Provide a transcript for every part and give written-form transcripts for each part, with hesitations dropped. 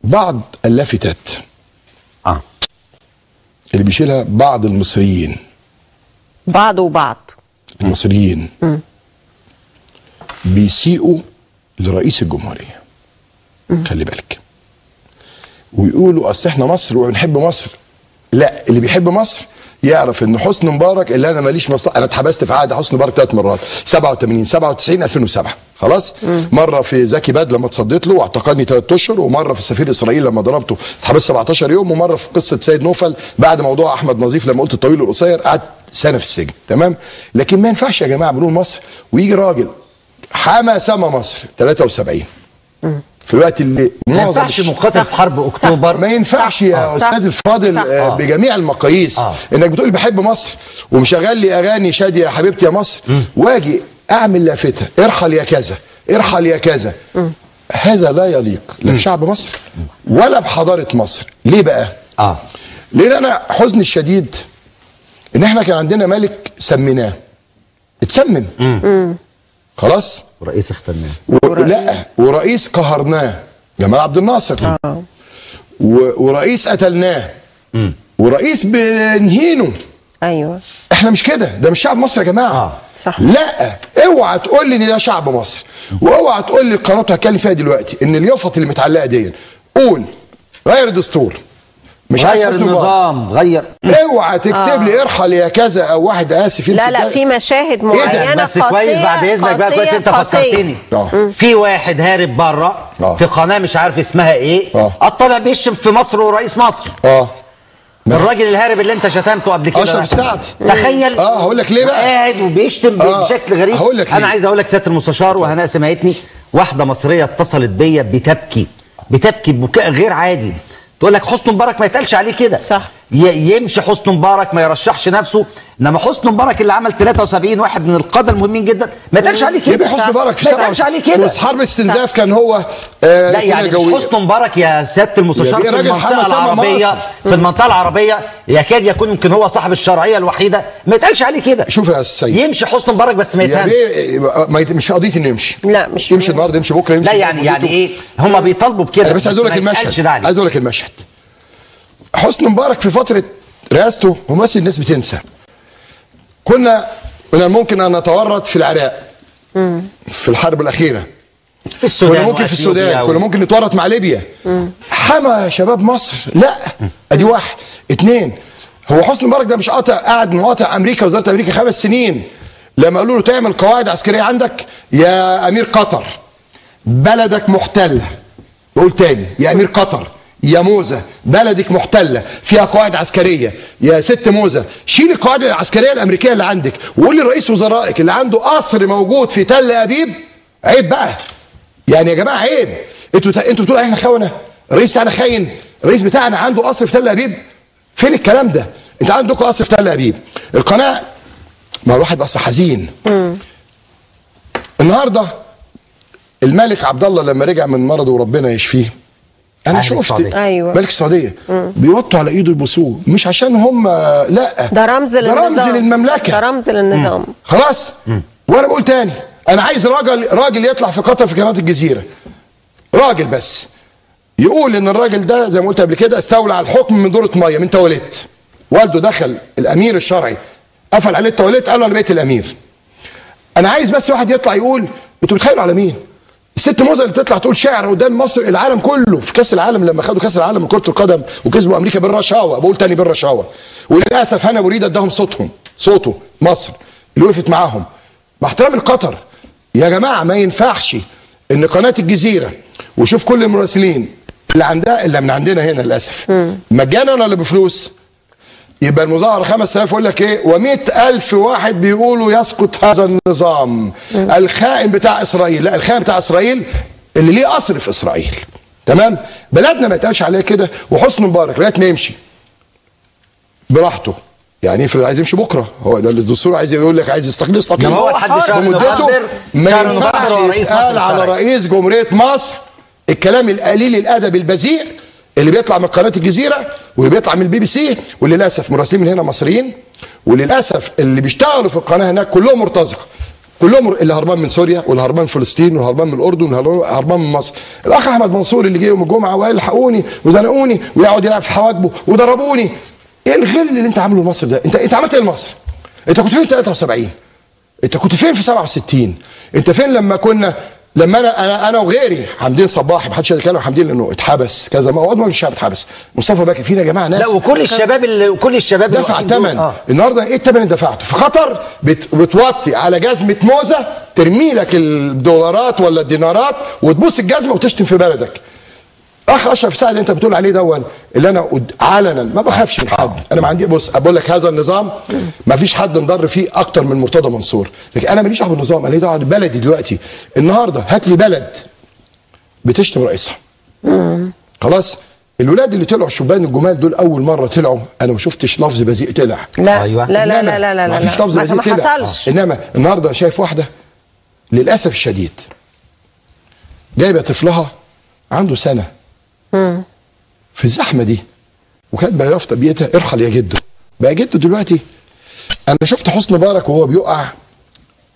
بعض اللافتات اللي بيشيلها بعض المصريين، بعض وبعض المصريين بيسيئوا لرئيس الجمهورية. خلي بالك، ويقولوا اصل احنا مصر وبنحب مصر. لا، اللي بيحب مصر يعرف ان حسني مبارك اللي انا ماليش مصلحه، انا اتحبست في عهد حسني مبارك 3 مرات، 87 97 2007 خلاص. مره في زكي باد لما اتصديت له واعتقلني 3 اشهر، ومره في سفير اسرائيل لما ضربته اتحبست 17 يوم، ومره في قصه سيد نوفل بعد موضوع احمد نظيف لما قلت الطويل والقصير قعدت سنه في السجن. تمام. لكن ما ينفعش يا جماعه بنقول مصر ويجي راجل حمى سما مصر 73 في الوقت اللي ما ينفعش مقاتل في حرب اكتوبر. ما ينفعش يا استاذ الفاضل بجميع المقاييس انك بتقول بحب مصر ومشغل لي اغاني شاديه يا حبيبتي يا مصر، واجي اعمل لافته ارحل يا كذا ارحل يا كذا. هذا لا يليق لا بشعب مصر ولا بحضاره مصر. ليه بقى؟ ليه؟ انا حزني الشديد ان احنا كان عندنا ملك سميناه اتسمن خلاص، ورئيس اخترناه لا، ورئيس قهرناه جمال عبد الناصر، ورئيس قتلناه، ورئيس بنهينه. ايوه، احنا مش كده، ده مش شعب مصر يا جماعه. صح. لا، اوعى تقول لي ان ده شعب مصر، واوعى تقول لي القناه هتكلم فيها دلوقتي ان اليافط اللي متعلقه دي قول غير الدستور، مش غير النظام، غير. اوعى تكتب لي ارحل يا كذا او واحد اسف لا لا، في مشاهد معينه بس كويس بعد اذنك بقى، كويس انت فكرتني. في واحد هارب بره في قناه مش عارف اسمها ايه، طالع بيشتم في مصر ورئيس مصر. الراجل الهارب اللي انت شتمته قبل كده اشرف سعد، تخيل. هقول لك ليه بقى، قاعد وبيشتم بشكل غريب. هقول لك انا عايز اقول لك سياده المستشار وهناء سمعتني، واحده مصريه اتصلت بيا بتبكي بكاء غير عادي، تقول لك حسني مبارك ما يتقالش عليه كده. صح. يمشي حسني مبارك ما يرشحش نفسه، انما حسني مبارك اللي عمل 73 واحد من القاده المهمين جدا ما يتقالش عليه كده. يبقى حسني مبارك في ما يتقالش عليه كده. حرب الاستنزاف كان هو لا يعني مش حسني مبارك يا سياده المستشار في المنطقه العربيه، في المنطقه العربيه يكاد يكون يمكن هو صاحب الشرعيه الوحيده، ما يتقالش عليه كده. شوف يا سيد، يمشي حسني مبارك بس ما يتهمش. مش قضيه انه يمشي، لا مش يمشي النهارده يمشي بكره يمشي. لا يعني ايه، هم بيطالبوا بكده. بس عايز اقول لك المشهد، عايز اقول لك المشهد. حسني مبارك في فتره رئاسته ممثل الناس بتنسى، كنا ممكن ان نتورط في العراق في الحرب الاخيره، في السودان، كنا ممكن في السودان، كنا ممكن نتورط مع ليبيا. حمى شباب مصر. لا، ادي واحد. 2، هو حسني مبارك ده مش قاعد مقاطع امريكا وزاره امريكا 5 سنين لما قالوا له تعمل قواعد عسكريه عندك يا امير قطر، بلدك محتله. بقول تاني، يا امير قطر يا موزة بلدك محتلة فيها قواعد عسكرية، يا ست موزة شيل القواعد العسكرية الأمريكية اللي عندك وقول لرئيس وزرائك اللي عنده قصر موجود في تل أبيب. عيب بقى يعني يا جماعة، عيب. انتوا بتقولوا احنا خونة، الرئيس بتاعنا خاين، الرئيس بتاعنا عنده قصر في تل أبيب. فين الكلام ده؟ انت عندك قصر في تل أبيب. القناة، ما الواحد بس حزين. النهارده الملك عبد الله لما رجع من مرضه وربنا يشفيه، انا شفت أيوة. ملك السعوديه بيوطوا على ايده يبوسوه، مش عشان هم، لا، ده رمز للنظام، ده رمز للمملكه، ده رمز للنظام. خلاص. وانا بقول تاني، انا عايز راجل يطلع في قطر في قناه الجزيره، راجل بس يقول ان الراجل ده زي ما قلت قبل كده استولى على الحكم من دورة ميه، من تواليت. والده دخل الامير الشرعي قفل عليه التواليت، قال له انا بقيت الامير. انا عايز بس واحد يطلع يقول انتوا بتخيلوا على مين؟ الست موزة اللي بتطلع تقول شعر قدام مصر، العالم كله في كاس العالم لما خدوا كاس العالم لكرة القدم وكسبوا امريكا بالرشاوه، بقول تاني بالرشاوه، وللاسف هنا بريده اداهم صوته مصر اللي وقفت معاهم. مع احترامي لقطر يا جماعه، ما ينفعش ان قناه الجزيره وشوف كل المراسلين اللي من عندنا هنا للاسف مجانا ولا بفلوس، يبقى المظاهره 5000 يقول لك ايه، و100,000 واحد بيقولوا يسقط هذا النظام الخائن بتاع اسرائيل. لا، الخائن بتاع اسرائيل اللي ليه قصر في اسرائيل. تمام؟ بلدنا ما يتقالش عليها كده. وحسني مبارك لغايه ما يمشي براحته، يعني افرض عايز يمشي بكره، هو ده الدستور عايز يقول لك عايز يستقيل يستقيل، هو لحد شهر بمدته. ما ينفعش يتقال على رئيس جمهوريه مصر الكلام القليل الادب البذيء اللي بيطلع من قناه الجزيره واللي بيطلع من الBBC، وللاسف مراسلين من هنا مصريين، وللاسف اللي بيشتغلوا في القناه هناك كلهم مرتزقه. كلهم اللي هربان من سوريا واللي هربان من فلسطين واللي هربان من الاردن واللي هربان من مصر. الاخ احمد منصور اللي جه يوم الجمعه وقال الحقوني وزنقوني ويقعد يلعب في حواجبه وضربوني. ايه الغل اللي انت عامله لمصر ده؟ انت عملت ايه لمصر؟ انت كنت فين 73؟ انت كنت فين في 67؟ انت فين لما انا وغيري حمدين صباحي، ما حدش يتكلم عن حمدين لانه اتحبس كذا، ما هو عضو الشعب اتحبس، مصطفى باكي، فينا يا جماعه ناس. لا وكل الشباب دفع ثمن. النهارده ايه الثمن اللي دفعته؟ في خطر بتوطي على جزمه موزه ترمي لك الدولارات ولا الدينارات وتبوس الجزمه وتشتم في بلدك. اخ اشرف سعد انت بتقول عليه دون اللي انا علنا ما بخافش من حد، انا ما عندي. بص بقول لك هذا النظام ما فيش حد مضر فيه اكتر من مرتضى منصور، لكن انا ماليش دعوه بالنظام، انا ليه دعوه ببلدي دلوقتي. النهارده هات لي بلد بتشتم رئيسها. خلاص الولاد اللي طلعوا الشبان الجمال دول اول مره طلعوا انا ما شفتش لفظ بذيء طلع. لا أيوة. لا لا لا لا لا ما فيش لفظ بذيء طلع. ما حصلش. انما النهارده شايف واحده للاسف الشديد جايبه طفلها عنده سنه في الزحمه دي وكاتبه يافطه بيتها ارحل يا جدو. بقى جدو دلوقتي. انا شفت حسني مبارك وهو بيقع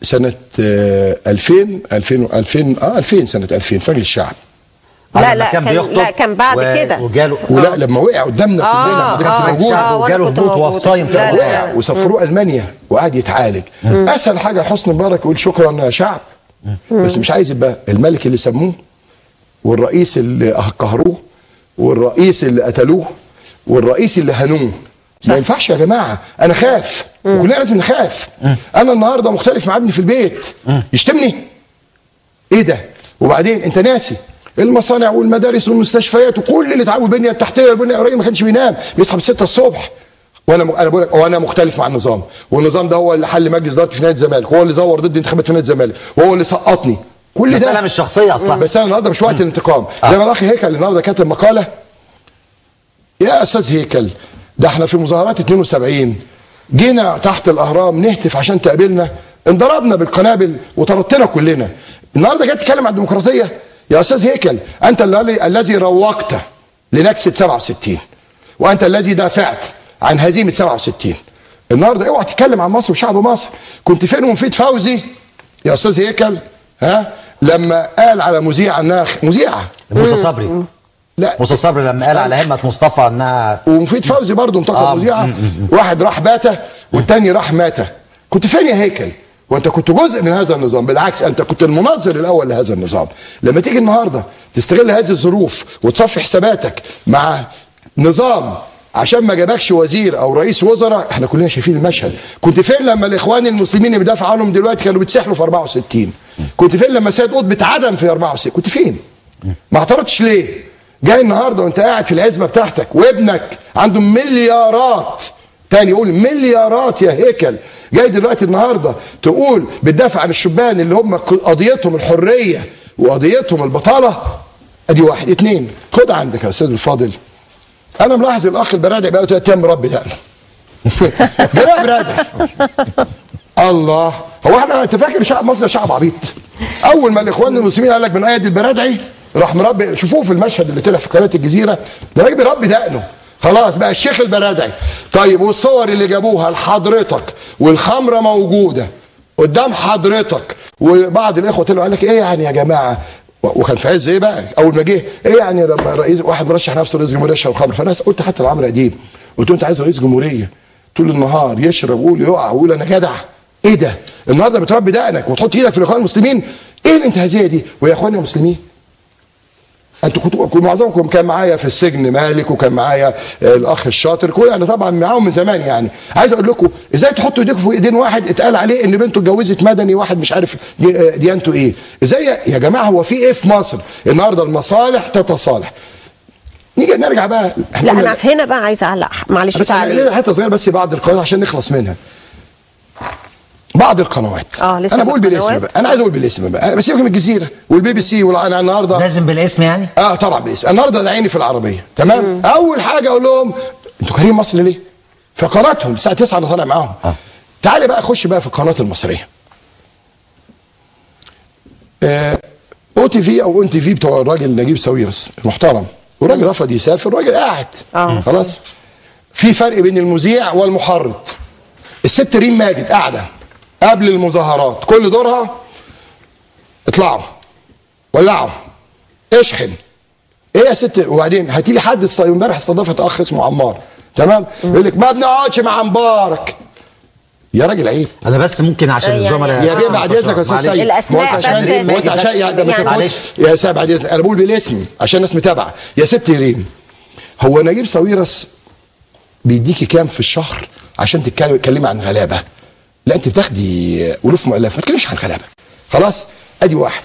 سنه 2000 سنه 2000 في مجلس الشعب. لا كان بعد كده ولا لما وقع قدامنا كلنا كنت موجود وجاله هبوط وفصايم وقع وسافروه المانيا وقعد يتعالج. اسهل حاجه لحسني مبارك يقول شكرا يا شعب، بس مش عايز يبقى الملك اللي سموه والرئيس اللي قهروه والرئيس اللي قتلوه والرئيس اللي هنوه. ما ينفعش يا جماعه. انا خاف وكلنا لازم نخاف. انا النهارده مختلف مع ابني في البيت يشتمني ايه ده؟ وبعدين انت ناسي المصانع والمدارس والمستشفيات وكل اللي اتعامل البنيه التحتيه والبنيه الراجل ما كانش بينام بيصحى من 6 الصبح. انا بقول لك وانا مختلف مع النظام، والنظام ده هو اللي حل مجلس اداره في نادي الزمالك، هو اللي زور ضد انتخابات في نادي الزمالك، وهو اللي سقطني. كل ده مسألة مش شخصية أصلا. بس أنا النهارده مش وقت الانتقام. زي ما الأخ هيكل النهارده كاتب مقالة. يا أستاذ هيكل ده احنا في مظاهرات 72 جينا تحت الأهرام نهتف عشان تقابلنا، انضربنا بالقنابل وطردتنا كلنا. النهارده جاي تتكلم عن الديمقراطية؟ يا أستاذ هيكل أنت الذي روقت لنكسة 67 وأنت الذي دافعت عن هزيمة 67. النهارده اوعى تتكلم عن مصر وشعب مصر. كنت فين ومفيد فوزي يا أستاذ هيكل؟ ها لما قال على مذيعه انها مذيعه موسى صبري. لا موسى صبري لما قال على همة مصطفى انها ومفيد فوزي برضه انتقد مذيعه. واحد راح باته والتاني راح ماته. كنت فين يا هيكل؟ وانت كنت جزء من هذا النظام، بالعكس انت كنت المنظر الاول لهذا النظام. لما تيجي النهارده تستغل هذه الظروف وتصفي حساباتك مع نظام عشان ما جابكش وزير او رئيس وزراء، احنا كلنا شايفين المشهد. كنت فين لما الاخوان المسلمين اللي بيدافعوا عنهم دلوقتي كانوا بيتسحلوا في 64؟ كنت فين لما سيد قطب اتعدم في 64؟ كنت فين؟ ما اعترضتش ليه؟ جاي النهارده وانت قاعد في العزبه بتاعتك وابنك عنده مليارات، تاني يقول مليارات يا هيكل، جاي دلوقتي النهارده تقول بتدافع عن الشبان اللي هم قضيتهم الحريه وقضيتهم البطاله. ادي واحد. اتنين، خد عندك يا استاذ الفاضل، انا ملاحظ الاخ البرادعي بقى 3 ايام مربي دقنه. برادعي الله، هو احنا انت فاكر شعب مصر شعب عبيط؟ اول ما الاخوان المسلمين قال لك من ايد البرادعي راح مربي. شوفوه في المشهد اللي طلع في قناه الجزيره، ده راجل بيربي دقنه خلاص بقى الشيخ البرادعي. طيب والصور اللي جابوها لحضرتك والخمره موجوده قدام حضرتك، وبعض الاخوه طلعوا قال لك ايه يعني يا جماعه؟ وكان في عز ايه بقى اول ما جه ايه يعني لما رئيس واحد مرشح نفسه رئيس جمهوريه يشرب خمر؟ فانا قلت حتى لعمرو اديب قلت له انت عايز رئيس جمهوريه طول النهار يشرب ويقول يقع ويقول انا جدع؟ ايه ده؟ النهارده بتربي دقنك وتحط ايدك في الاخوان المسلمين؟ ايه الانتهازيه دي؟ ويا اخواني المسلمين انتوا كنتوا معظمكم كان معايا في السجن مالك وكان معايا الاخ الشاطر، كل انا طبعا معاهم من زمان يعني. عايز اقول لكم ازاي تحطوا ايديكم في ايدين واحد اتقال عليه ان بنته اتجوزت مدني واحد مش عارف ديانته ايه؟ ازاي يا جماعه؟ هو في ايه في مصر؟ النهارده المصالح تتصالح. نيجي نرجع بقى. لا انا في هنا بقى عايز اعلق معلش بس حته صغيره بس بعض القنوات عشان نخلص منها. بعض القنوات انا بقول بالاسم بقى، انا عايز اقول بالاسم بقى، بس سيبك من الجزيره والبي بي سي انا النهارده لازم بالاسم يعني؟ طبعا بالاسم. النهارده داعيني في العربيه تمام. اول حاجه اقول لهم انتوا كارهين مصر ليه؟ في قناتهم الساعه 9 انا طالع معاهم. تعالى بقى خش بقى في القناه المصريه. او تي في او ان تي في بتوع الراجل نجيب ساويرس المحترم، والراجل رفض يسافر، الراجل قاعد خلاص. في فرق بين المذيع والمحرض. الست ريم ماجد قاعده قبل المظاهرات كل دورها اطلعوا ولعوا اشحن ايه يا ست. وبعدين هاتي لي حد امبارح استضافت اخ اسمه عمار تمام يقول لك ما بنقعدش مع مبارك. يا راجل عيب. انا بس ممكن عشان الزملاء يا بيه بعد اذنك يا استاذ سيد الاسماء بس يعني يا سيد بعد اذنك انا بقول بالاسم عشان الناس متابعه. يا ست ريم هو نجيب ساويرس بيديكي كام في الشهر عشان تتكلمي عن غلابه؟ لا انت بتاخدي الوف مؤلفه ما تتكلمش عن غلابه. خلاص ادي واحد.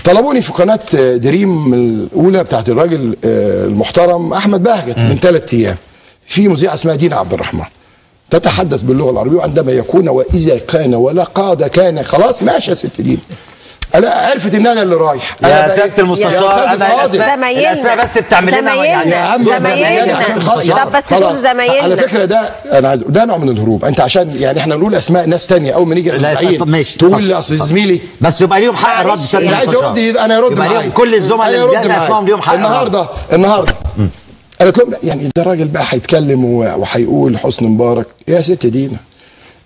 طلبوني في قناه دريم الاولى بتاعت الراجل المحترم احمد بهجت من 3 ايام في مذيعه اسمها دينا عبد الرحمن تتحدث باللغه العربيه وعندما يكون واذا كان ولا قاد كان. خلاص ماشي يا ست دين. انا عرفت ان انا اللي رايح. يا سياده المستشار انا الاسماء بس بتعمل لنا يا عم زمايلنا. طب بس دول زمايلنا على فكره ده انا عايز ده نوع من الهروب. انت عشان يعني احنا نقول اسماء ناس ثانيه اول ما نيجي تقول لي اصل زميلي بس يبقى ليهم حق الرد. اللي عايز يرد انا يرد معايا. كل الزملاء اللي جانا اسمائهم ليهم حق. النهارده قالت لهم يعني ده راجل بقى هيتكلم وهيقول حسني مبارك. يا ست دينا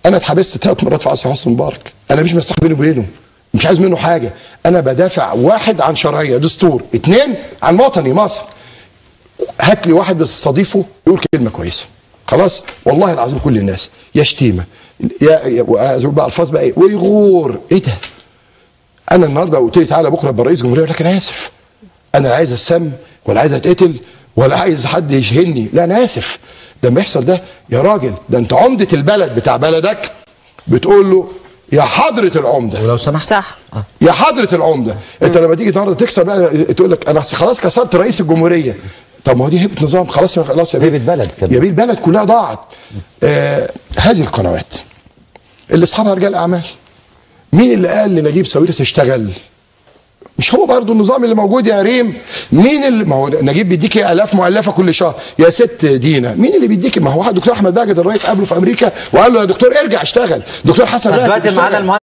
انا اتحبست 3 مرات في عصر حسني مبارك. انا مش مصلحه بيني وبينه مش عايز منه حاجه. انا بدافع 1 عن شرعيه دستور 2 عن وطني مصر. هات لي واحد بتستضيفه يقول كلمه كويسه خلاص والله العظيم كل الناس يا شتيمه يا بقى الفاظ بقى ايه ويغور ايه ده. انا النهارده قلت لي تعالى بكره ابقى رئيس جمهوريه لكن انا اسف انا لا عايز اتسم ولا عايز اتقتل ولا عايز حد يشهني. لا انا اسف. ده ما يحصل ده يا راجل ده انت عمده البلد بتاع بلدك بتقول له يا حضره العمده ولو سمحت صح يا حضره العمده. انت لما تيجي النهارده تكسر بقى تقول لك انا خلاص كسرت رئيس الجمهوريه. طب ما هو دي هيبه نظام خلاص يا هيبه بلد كده. يا بيه البلد كلها ضاعت. هذه القنوات اللي اصحابها رجال اعمال. مين اللي قال لنجيب ساويرس اشتغل؟ مش هو برضه النظام اللي موجود يا ريم؟ مين اللي ما هو نجيب بيديكي الاف مؤلفه كل شهر يا ست دينا. مين اللي بيديكي؟ ما هو واحد دكتور احمد باجد الرئيس قابله في امريكا وقال له يا دكتور ارجع اشتغل. دكتور حسن دلوقتي معانا